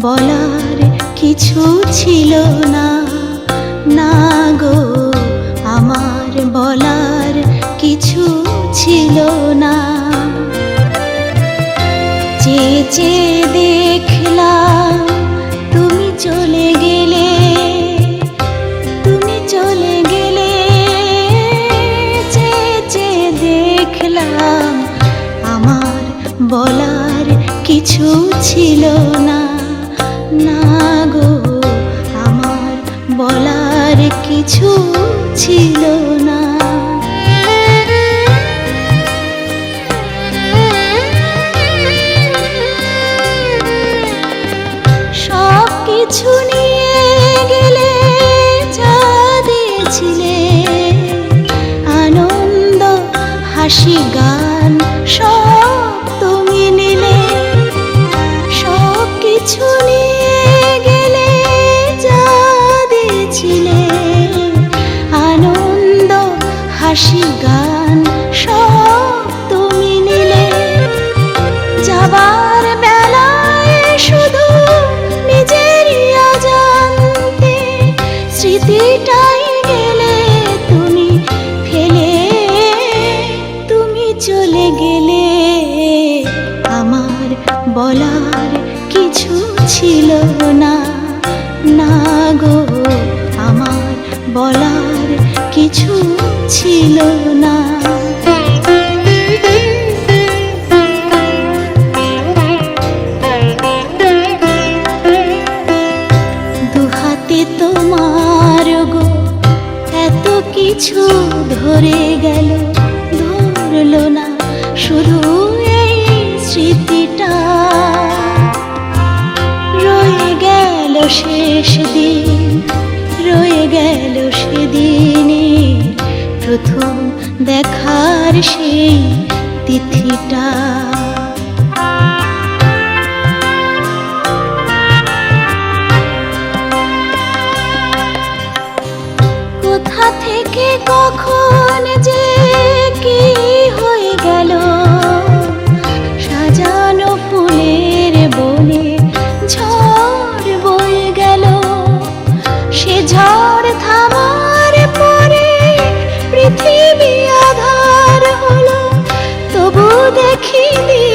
বলার কিছু ছিল না, না গো আমার বলার কিছু ছিল না। চেয়ে চেয়ে দেখলাম তুমি চলে গেলে, তুমি চলে গেলে। চেয়ে চেয়ে দেখলাম আমার বলার কিছু ছিল না, না গো আমার বলার কিছু ছিল না। সব কিছু নিয়ে গেলে যা দিয়েছিলে, আনন্দ হাসি গান সব তুমি নিলে। সব কিছু নিয়ে গেলে যা দিয়েছিলে, আনন্দ হাসি গান সব তুমি নিলে। যাবার বেলায় শুধু নিজেরই অজান্তে স্মৃতিটাই গেলে তুমি ফেলে। তুমি চলে গেলে আমার বলার কিছু ছিল না, না গো আমার বলার কিছু ছিল না। দুহাতে তোমার গো এত কিছু ধরে গেল, ধরলো না শুধু এই স্মৃতিটা। রয়ে গেল শেষ দিন, রয়ে গেল সেদিনে প্রথম দেখার সেই তিথিটা। কোথা থেকে কখন যে কি হয়ে গেল, সাজানো ফুলের বনে ঝড় বয়ে গেল। সে ঝড় থামার পরে পৃথিবী আধার হলো, তবু দেখিনি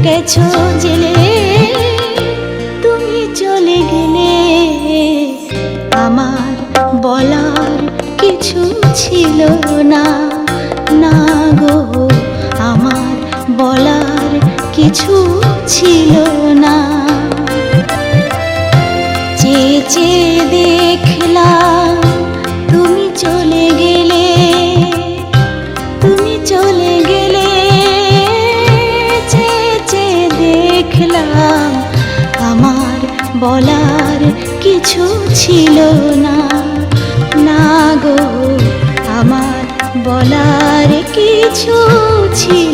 গেছো জেলে। তুমি চলে গেলে আমার বলার কিছু ছিল না, না গো আমার বলার কিছু ছিল না। চেয়ে চেয়ে দেখলাম তুমি চলে গেলে, তুমি চলে গেলে। চেয়ে চেয়ে দেখলাম আমার বলার কিছু ছিল না, না গো আমার বলার কিছু ছিল